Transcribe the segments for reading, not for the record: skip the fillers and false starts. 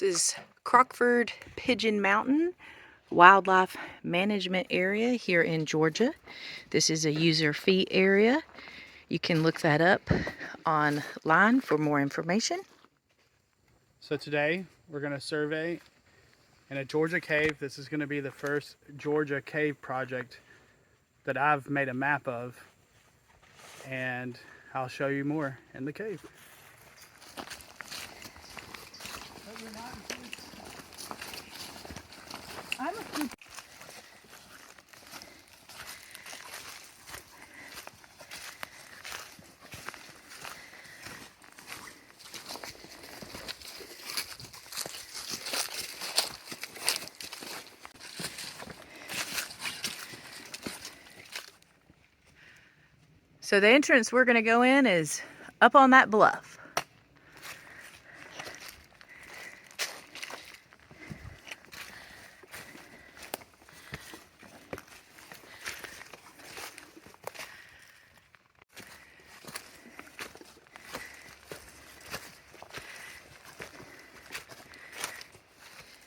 This is Crockford Pigeon Mountain Wildlife Management Area here in Georgia. This is a user fee area. You can look that up online for more information. So today we're going to survey in a Georgia cave. This is going to be the first Georgia cave project that I've made a map of, and I'll show you more in the cave. So the entrance we're going to go in is up on that bluff.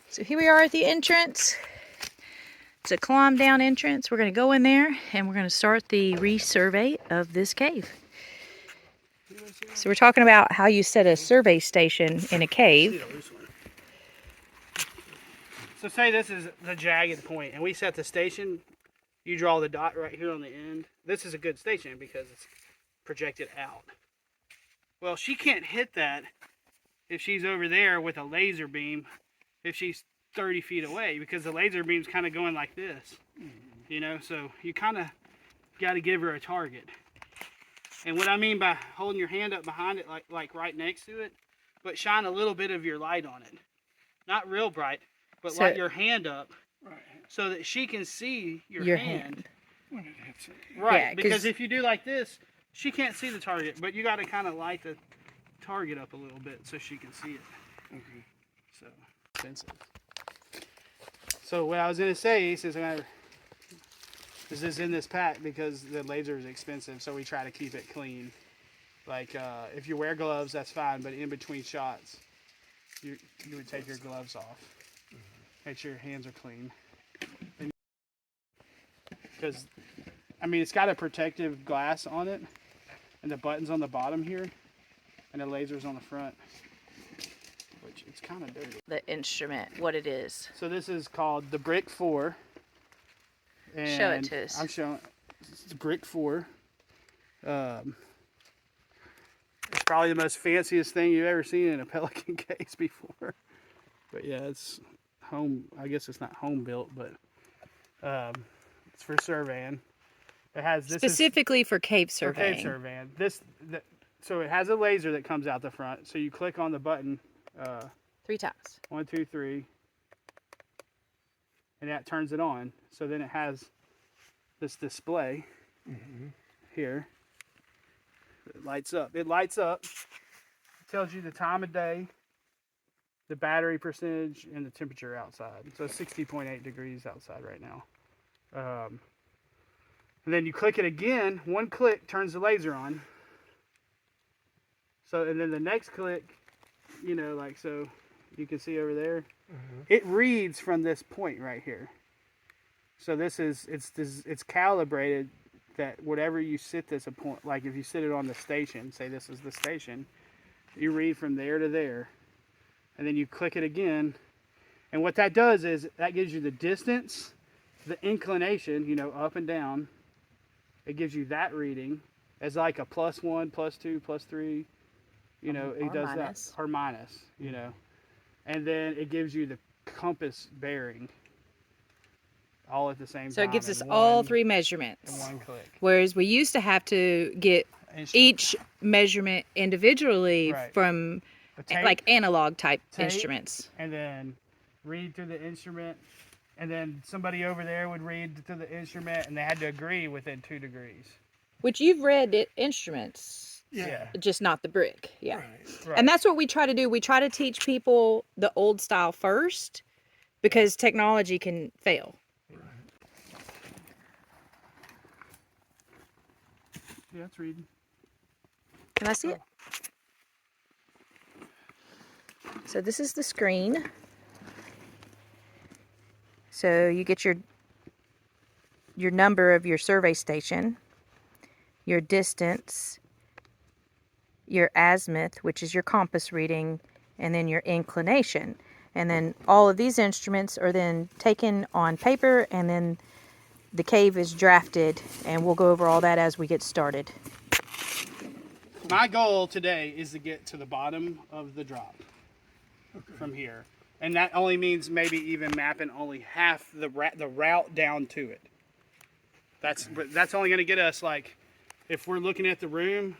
So here we are at the entrance. It's a climb down entrance. We're going to go in there and we're going to start the resurvey of this cave. So we're talking about how you set a survey station in a cave. So say this is the jagged point and we set the station. You draw the dot right here on the end. This is a good station because it's projected out. Well, she can't hit that if she's over there with a laser beam, if she's 30 feet away, because the laser beam's kind of going like this, you know, so you kind of got to give her a target. And what I mean by holding your hand up behind it, like right next to it, but shine a little bit of your light on it. Not real bright, but light your hand up so that she can see your hand. Right, yeah, because if you do like this, she can't see the target, but you got to kind of light the target up a little bit so she can see it. So expensive. So what I was gonna say, he says, this is in this pack because the laser is expensive, so we try to keep it clean. Like if you wear gloves, that's fine, but in between shots, you would take your gloves off. Make sure your hands are clean. Because I mean, it's got a protective glass on it, and the button's on the bottom here, and the laser's on the front. Which it's kind of dirty. The instrument, what it is. So this is called the Brick 4. And show it to us. I'm showing it's the Brick 4. It's probably the most fanciest thing you've ever seen in a pelican case before. But yeah, it's home. I guess it's not home built, but it's for surveying. It has this specifically for cave surveying. For cave surveying. So it has a laser that comes out the front. So you click on the button. 3 times. 1, 2, 3. And that turns it on. So then it has this display here. It lights up. It lights up. It tells you the time of day, the battery percentage, and the temperature outside. So it's 60.8 degrees outside right now. And then you click it again. One click turns the laser on. So, and then the next click, you know, like so, you can see over there. It reads from this point right here. So this is it's calibrated that whatever you sit this a point, like if you sit it on the station, say this is the station, you read from there to there, and then you click it again, and what that does is that gives you the distance, the inclination, you know, up and down. It gives you that reading as like a +1, +2, +3. You know, it does minus. That, or minus, you know. And then it gives you the compass bearing all at the same time. So it gives us all 3 measurements. In one click. Whereas we used to have to get each measurement individually from like analog type instruments. And then read through the instrument. And then somebody over there would read through the instrument and they had to agree within 2 degrees. Which you've read instruments. Yeah. Just not the brick. Yeah. Right. And that's what we try to do. We try to teach people the old style first because technology can fail. Right. Yeah, it's reading. Can I see it? So this is the screen. So you get your number of your survey station, your distance, your azimuth, which is your compass reading, and then your inclination. And then all of these instruments are then taken on paper, and then the cave is drafted, and we'll go over all that as we get started. My goal today is to get to the bottom of the drop from here. And that only means maybe even mapping only half the route down to it. That's only going to get us, like, if we're looking at the room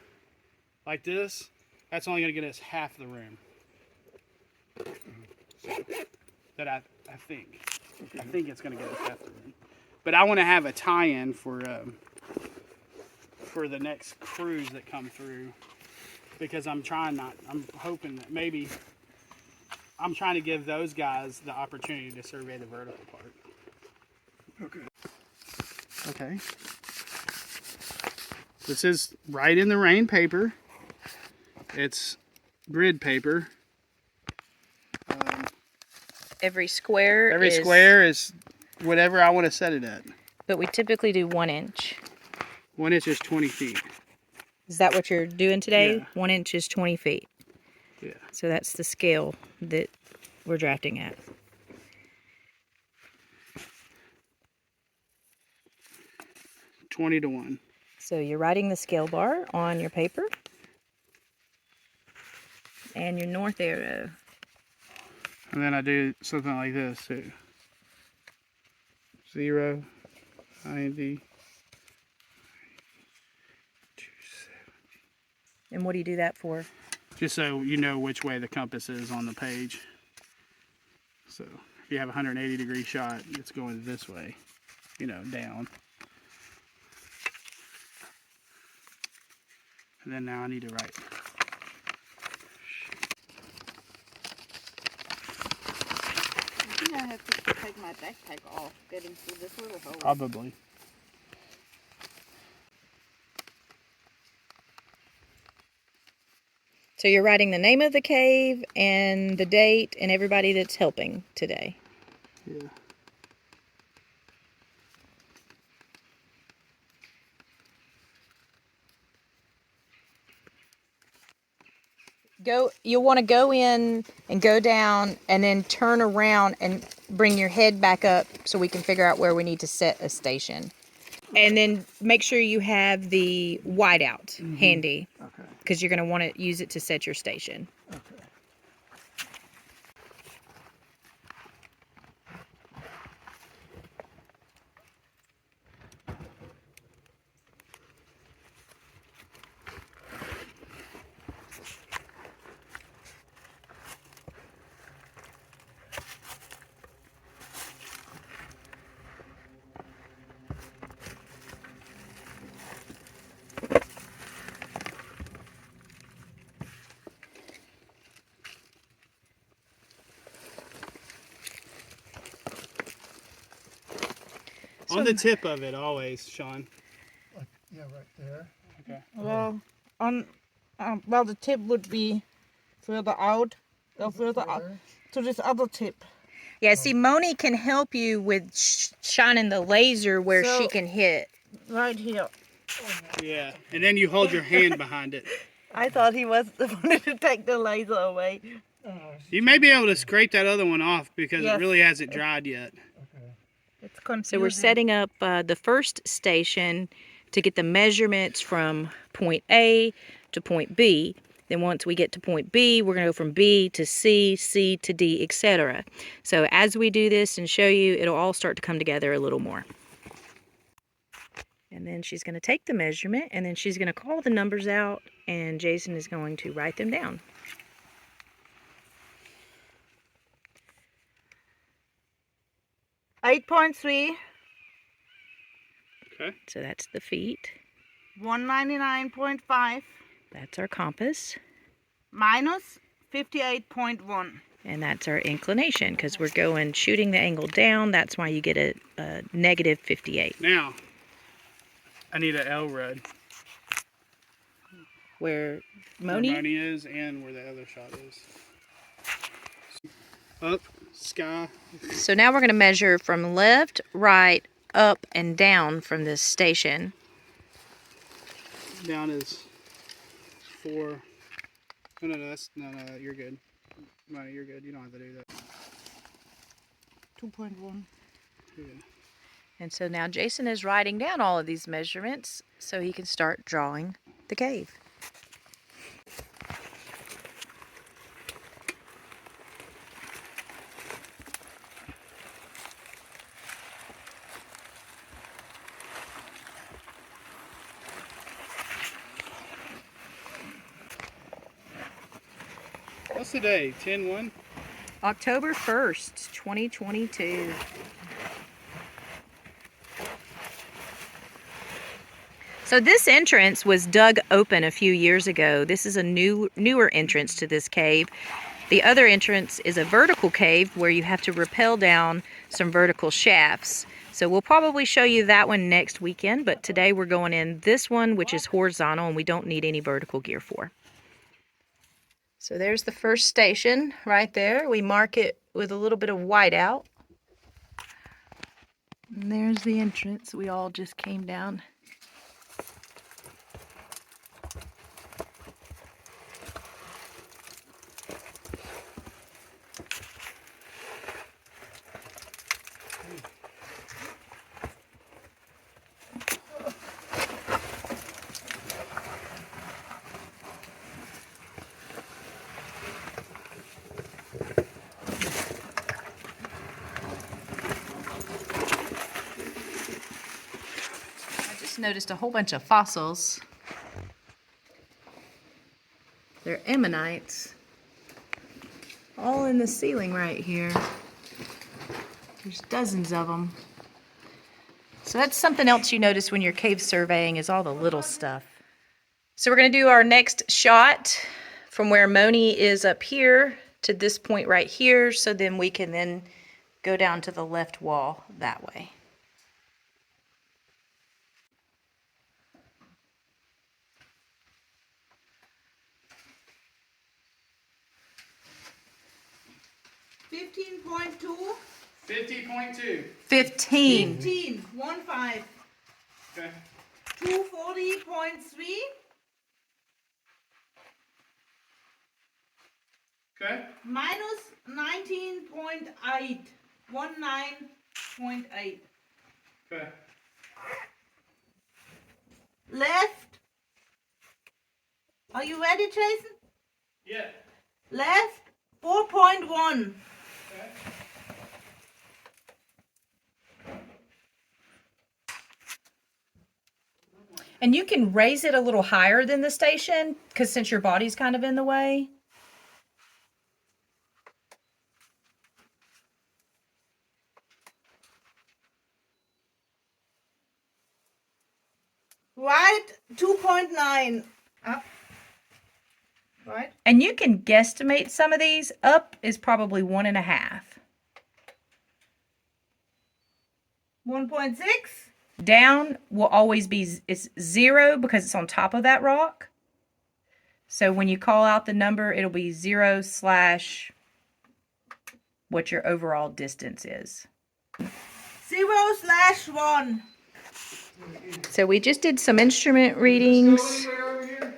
like this, that's only going to get us half the room. That I think. I think it's going to get us half the room. But I want to have a tie-in for the next crews that come through, because I'm hoping that maybe I'm trying to give those guys the opportunity to survey the vertical part. Okay. This is right in the rain paper. It's grid paper. Every square is whatever I want to set it at. But we typically do 1 inch. 1 inch is 20 feet. Is that what you're doing today? Yeah. 1 inch is 20 feet. Yeah. So that's the scale that we're drafting at. $20 to 1. So you're writing the scale bar on your paper. And your north arrow. And then I do something like this too. 0, 90, 270. And what do you do that for? Just so you know which way the compass is on the page. So if you have a 180-degree shot, it's going this way, down. And then now I need to write. I think I have to take my backpack off getting through this little hole. Probably. So you're writing the name of the cave and the date and everybody that's helping today. Yeah. You'll want to go in and go down and then turn around and bring your head back up so we can figure out where we need to set a station. And then make sure you have the whiteout handy, Okay. because you're going to want to use it to set your station. Okay. On the tip of it, always, Sean. Yeah, right there. Okay. Well, the tip would be further out, go further out to this other tip. Yeah, see, Moni can help you with shining the laser where So- she can hit. Right here. Yeah. And then you hold your hand behind it. I thought he wanted to take the laser away. You may be able to scrape that other one off because Yes. it really hasn't dried yet. It's confusing. So we're setting up the first station to get the measurements from point A to point B. Then once we get to point B, we're going to go from B to C, C to D, etc. So as we do this and show you, it'll all start to come together a little more. And then she's going to take the measurement, and then she's going to call the numbers out, and Jason is going to write them down. $8.3, Okay. So that's the feet. 199.5, That's our compass. minus 58.1. And that's our inclination, because we're shooting the angle down. That's why you get a negative 58. Now, I need an L rod. Where Where Moni? Moni is and where the other shot is. up, sky. So now we're going to measure from left, right, up, and down from this station. Down is 4. No, no, you're good. No, you're good. You don't have to do that. 2.1. You're good. And so now Jason is writing down all of these measurements so he can start drawing the cave. What's the day? 10/1? October 1st, 2022. So this entrance was dug open a few years ago. This is a newer entrance to this cave. The other entrance is a vertical cave where you have to rappel down some vertical shafts. So we'll probably show you that one next weekend, but today we're going in this one, which is horizontal and we don't need any vertical gear for. So there's the first station right there. We mark it with a little bit of white out. And there's the entrance we all just came down. Noticed a whole bunch of fossils. They're ammonites. All in the ceiling right here. There's dozens of them. So that's something else you notice when you're cave surveying is all the little stuff. So we're going to do our next shot from where Moni is up here to this point right here, so then we can then go down to the left wall that way. $15.2. 50.2. 15. 15. 1.5. Okay. 240.3. Okay. Minus 19.8. 19.8. Okay. Left. Are you ready, Jason? Yeah. Left. 4.1. Okay. And you can raise it a little higher than the station, because since your body's kind of in the way. Right. 2.9. Up. Right. And you can guesstimate some of these. Up is probably 1.5. 1.6. Down will always be, it's 0 because it's on top of that rock. So when you call out the number, it'll be 0 / what your overall distance is. 0/1. So we just did some instrument readings, Go anywhere over here?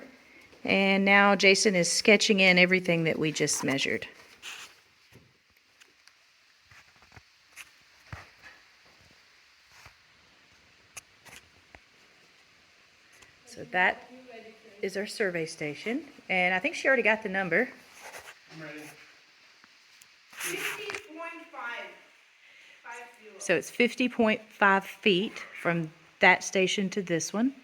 and now Jason is sketching in everything that we just measured. So that is our survey station, and I think she already got the number. I'm ready. 50.5. So it's 50.5 feet from that station to this one.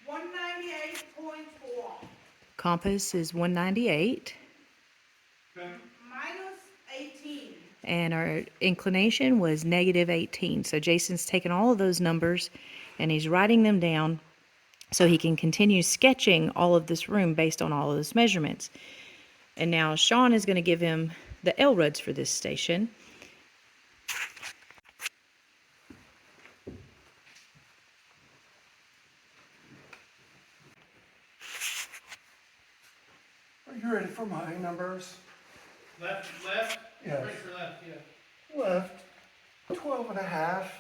198.4. Compass is 198, Okay. Minus 18. and our inclination was -18. So Jason's taken all of those numbers and he's writing them down so he can continue sketching all of this room based on all of those measurements. And now Sean is going to give him the L-roads for this station. Are you ready for my numbers? Left. Yes. Right or left, yeah. Left 12 and a half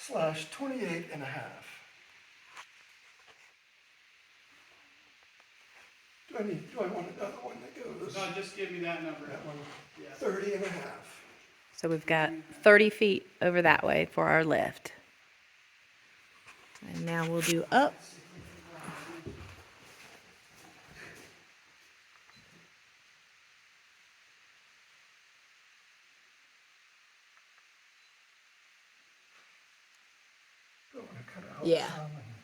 / 28 and a half. Do I want another one that goes? No, just give me that number. That one, Yeah. 30 and a half. So we've got 30 feet over that way for our lift. And now we'll do up. Do I want to cut out Yeah. some and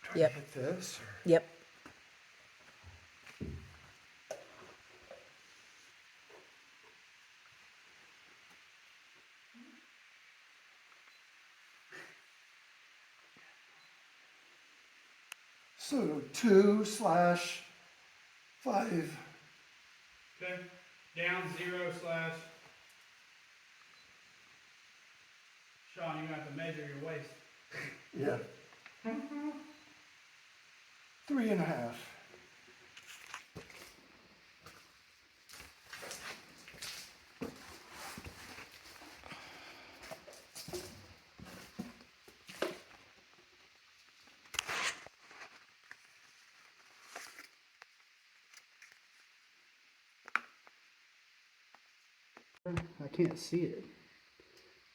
try Yep. to hit this? Or? Yep. So 2 / 5. Okay. Down 0 / Sean, you're gonna have to measure your waist. Yeah. 3 and a half. I can't see it.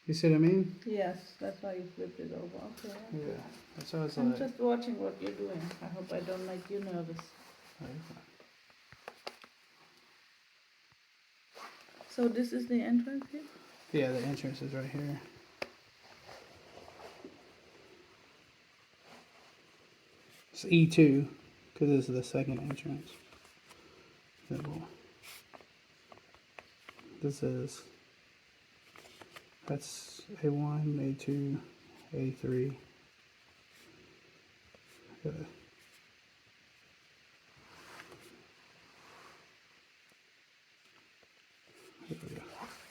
You see what I mean? Yes, that's why you flipped it over. Okay. Yeah. That's what I was I'm like. just watching what you're doing. I hope I don't make you nervous. So this is the entrance here? Yeah, the entrance is right here. It's E2 because this is the second entrance. This is that's A1, A2, A3.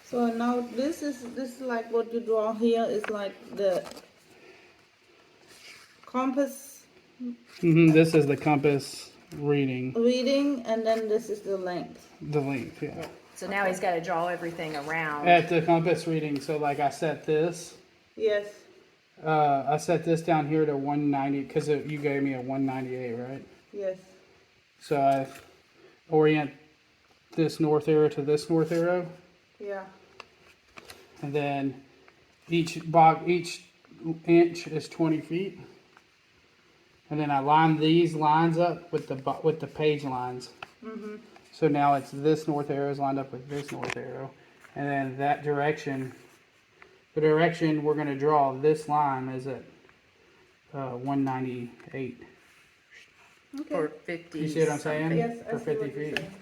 So now this is like what you draw here is like the compass This is the compass reading reading, and then this is the length. the length. Yeah. So now he's got to draw everything around. At the compass reading, so like I set this. Yes. I set this down here to 190 because you gave me a 198, right? Yes. So I orient this north arrow to this north arrow, Yeah. and then each inch is 20 feet, and then I line these lines up with the page lines. So now it's this north arrow is lined up with this north arrow, and then that direction. The direction we're going to draw this line is at 198. Okay. For 50. You see what I'm saying? Yes, I For see 50 what you're feet. saying.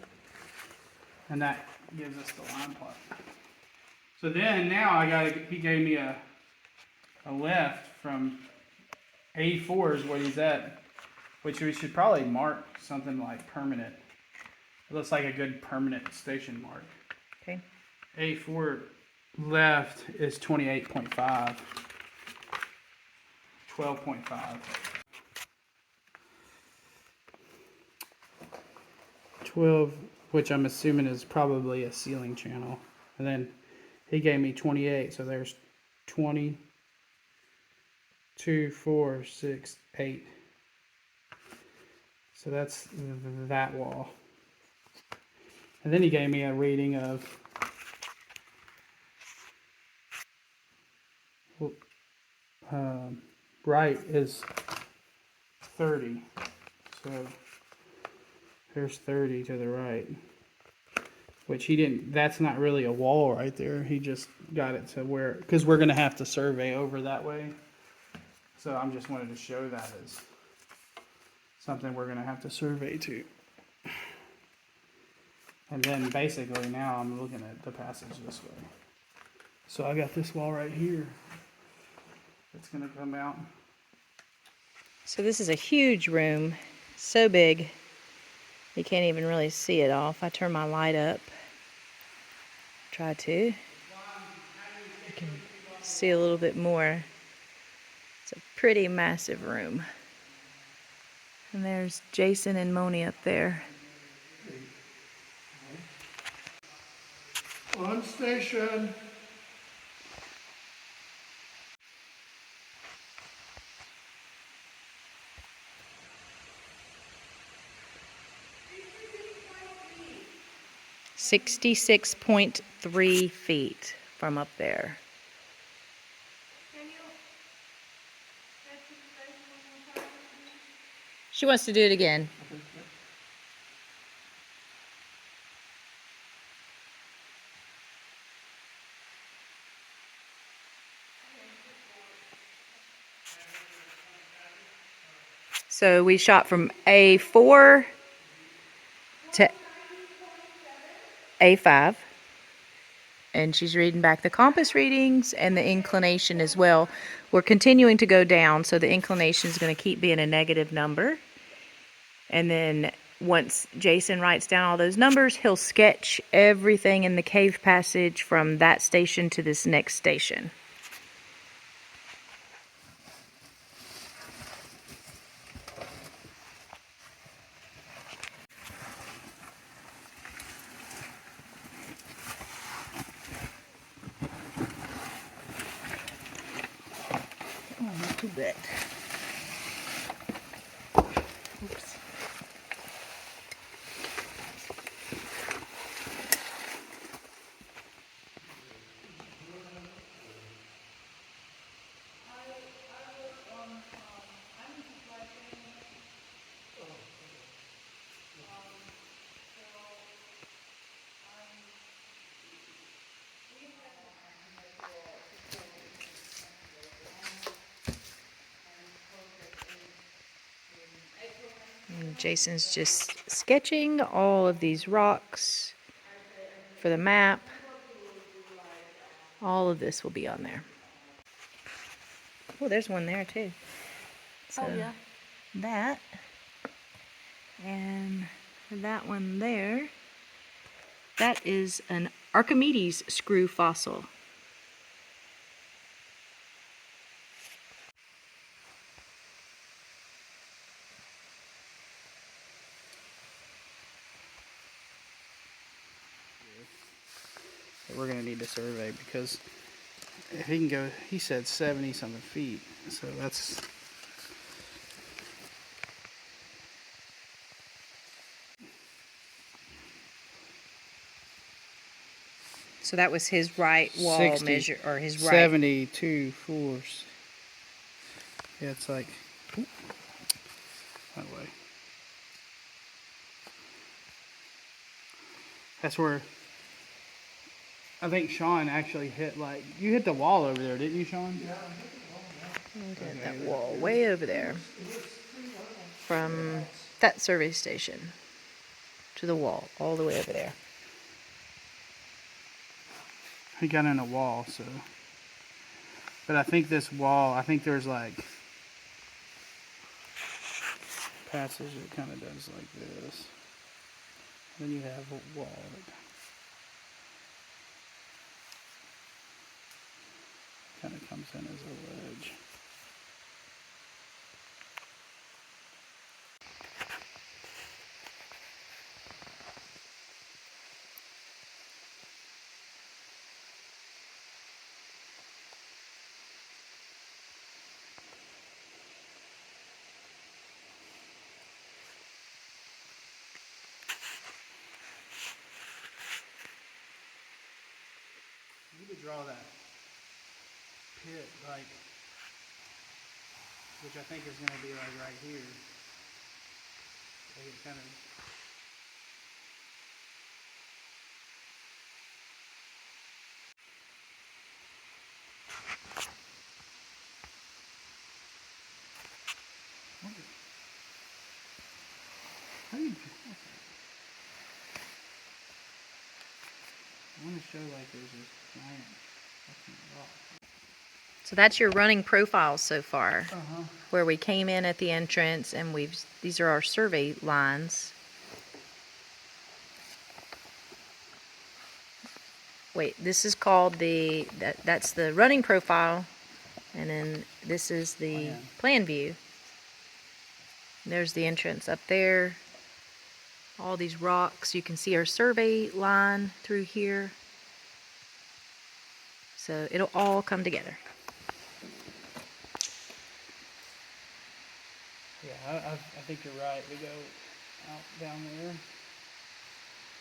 And that gives us the line plot. So then now he gave me a left from A4 is what he's at, which we should probably mark something like permanent. It looks like a good permanent station mark. Okay. A4 left is 28.5. 12.5. 12, which I'm assuming is probably a ceiling channel. And then he gave me 28, so there's 20, 2, 4, 6, 8. So that's that wall. And then he gave me a reading of right is 30. So there's 30 to the right. Which he didn't, that's not really a wall right there. He just got it to where, because we're going to have to survey over that way. So I'm just wanted to show that as something we're going to have to survey to. And then basically now I'm looking at the passage this way. So I got this wall right here. It's going to come out. So this is a huge room, so big you can't even really see it all. If I turn my light up, try to, you can see a little bit more. It's a pretty massive room. And there's Jason and Moni up there. On station. 66.3 feet from up there. She wants to do it again. So we shot from A4 to A5. And she's reading back the compass readings and the inclination as well. We're continuing to go down, so the inclination is going to keep being a negative number. And then once Jason writes down all those numbers, he'll sketch everything in the cave passage from that station to this next station. Oh, not too bad. Oops. And Jason's just sketching all of these rocks for the map. All of this will be on there. Oh, there's one there too. So Oh, yeah. that and that one there, that is an Archimedes screw fossil. That we're gonna need to survey because if he can go, he said 70 something feet, so that's. So that was his right wall 60, measure, or his right. 72 fours. Yeah, it's like that way. That's where I think Sean actually hit, like, you hit the wall over there, didn't you, Sean? Look at that wall way over there. From that survey station to the wall, all the way over there. He got in a wall, so. But I think this wall, I think there's like passage that kind of does like this. Then you have a wall that kind of comes in as a ledge. You could draw that pit like, which I think is going to be like right here. Like it kind of. How do you? I want to show like there's this giant fucking rock. So that's your running profile so far, Uh-huh. where we came in at the entrance, and these are our survey lines. Wait, this is called that's the running profile, and then this is the plan view. There's the entrance up there. All these rocks, you can see our survey line through here. So it'll all come together. Yeah, I think you're right. We go out down there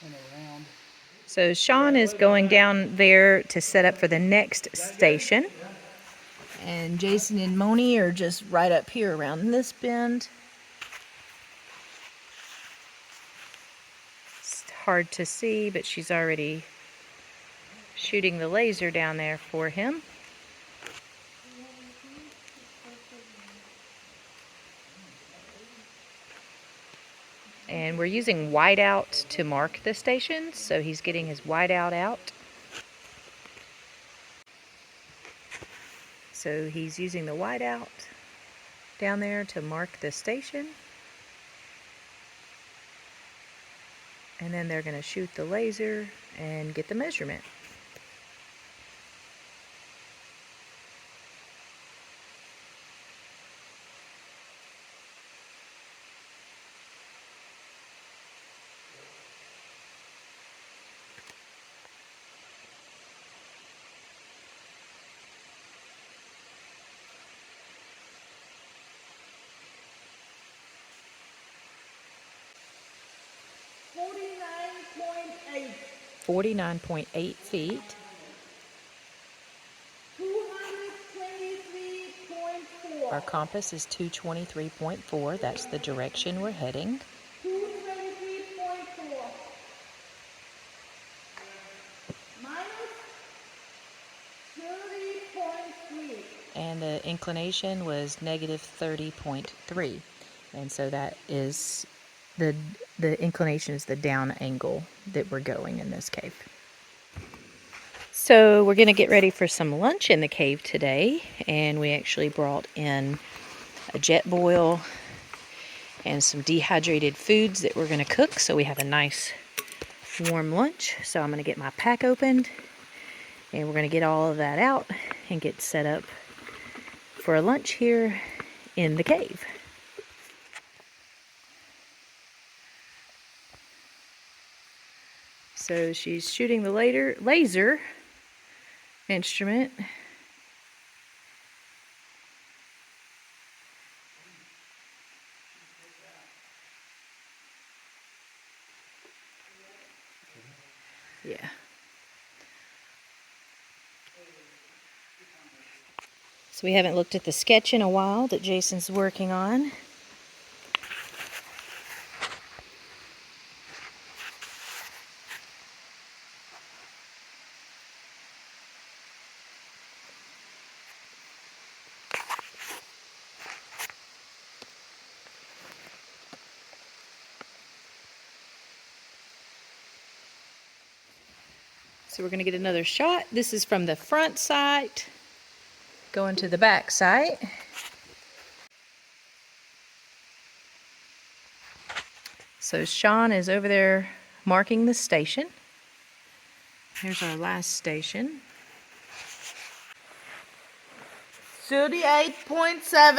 and around. So Sean is going down there to set up for the next station. And Jason and Moni are just right up here around this bend. It's hard to see, but she's already shooting the laser down there for him. And we're using whiteout to mark the stations, so he's getting his whiteout out. So he's using the whiteout down there to mark the station. And then they're going to shoot the laser and get the measurement. $49.8. 49.8 feet. 223.4. Our compass is 223.4. That's the direction we're heading. 223.4. Minus 30.3. And the inclination was negative 30.3. And so that is the inclination is the down angle that we're going in this cave. So we're going to get ready for some lunch in the cave today, and we actually brought in a jet boil and some dehydrated foods that we're going to cook, so we have a nice warm lunch. So I'm going to get my pack opened, and we're going to get all of that out and get set up for a lunch here in the cave. So she's shooting the laser instrument. Yeah. So we haven't looked at the sketch in a while that Jason's working on. So we're going to get another shot. This is from the front sight, going to the back sight. So Sean is over there marking the station. Here's our last station. 38.7.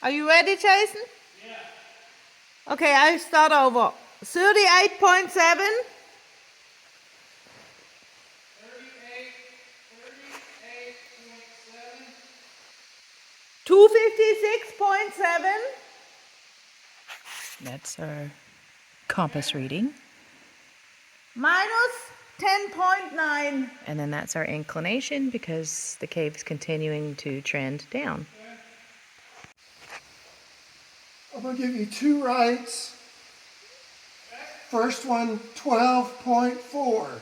Are you ready, Jason? Yeah. Okay, I start over. 38.7. 256.7. That's our compass reading. Minus 10.9. And then that's our inclination because the cave's continuing to trend down. I'm gonna give you two rights. First one, 12.4.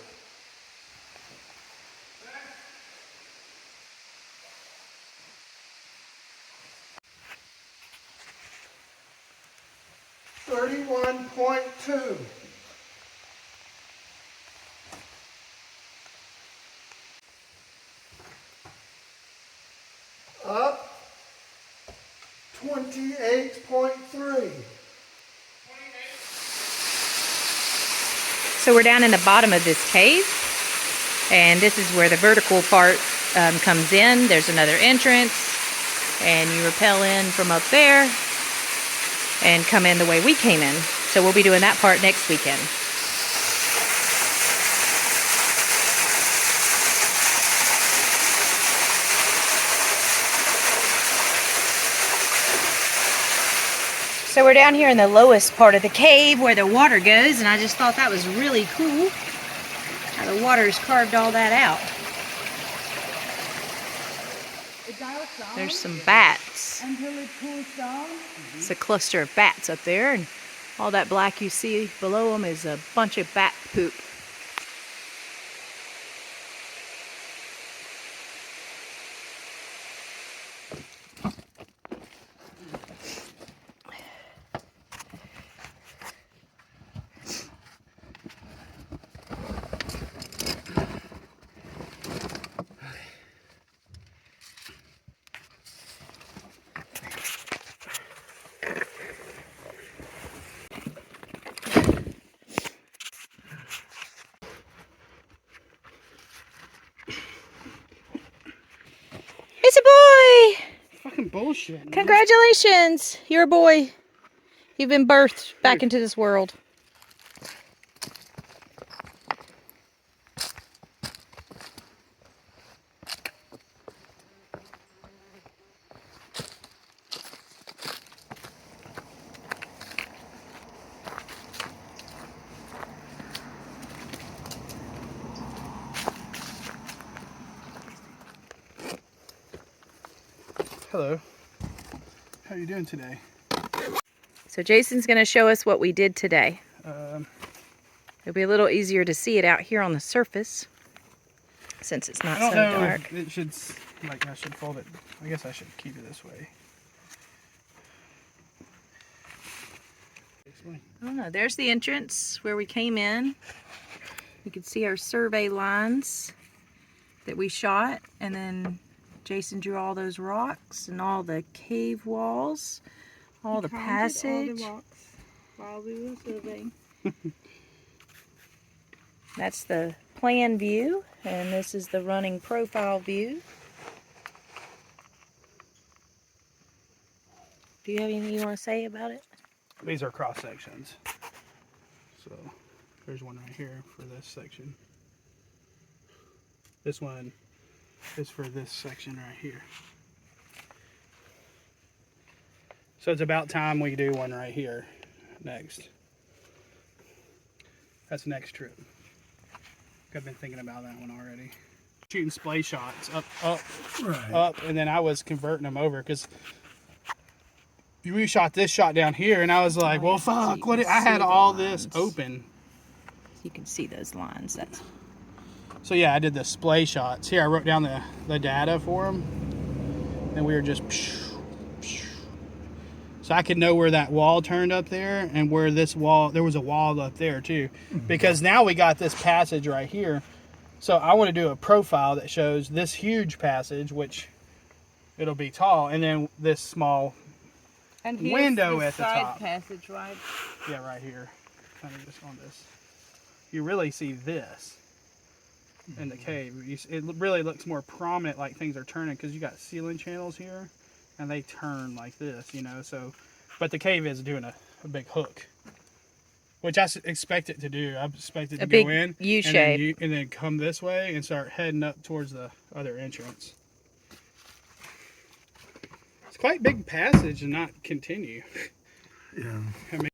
$31.2. Up 28.3. So we're down in the bottom of this cave, and this is where the vertical part comes in. There's another entrance, and you rappel in from up there and come in the way we came in. So we'll be doing that part next weekend. So we're down here in the lowest part of the cave where the water goes, and I just thought that was really cool how the water's carved all that out. There's some bats. Until it cools down. It's a cluster of bats up there, and all that black you see below them is a bunch of bat poop. It's a boy! Fucking bullshit. Man. Congratulations! You're a boy. You've been birthed back into this world. Hello. How you doing today? So Jason's going to show us what we did today. It'll be a little easier to see it out here on the surface since it's not I don't so know dark. if it should, like, I should fold it. I guess I should keep it this way. Explain. I don't know. There's the entrance where we came in. You can see our survey lines that we shot, and then Jason drew all those rocks and all the cave walls, all the passage. All the rocks while we were surveying. That's the plan view, and this is the running profile view. Do you have anything you want to say about it? These are cross sections. So there's one right here for this section. This one is for this section right here. So it's about time we do one right here next. That's next trip. I've been thinking about that one already. Shooting splay shots up, up, and then I was converting them over because we shot this shot down here, and I was like, well, fuck, what? I had all this open. You can see those lines. That's So yeah, I did the splay shots. Here, I wrote down the data for them, and we were just, so I could know where that wall turned up there and where this wall, there was a wall up there too, because now we got this passage right here. So I want to do a profile that shows this huge passage, which it'll be tall, and then this small And window the at the side top. passage, right? Yeah, right here, kind of just on this. You really see this in the cave. It really looks more prominent, like things are turning, because you got ceiling channels here, and they turn like this, you know. So, but the cave is doing a big hook, which I expect it to do. I expect it to big go in U and then shape. and then come this way and start heading up towards the other entrance. It's quite a big passage and not continue. Yeah. I mean.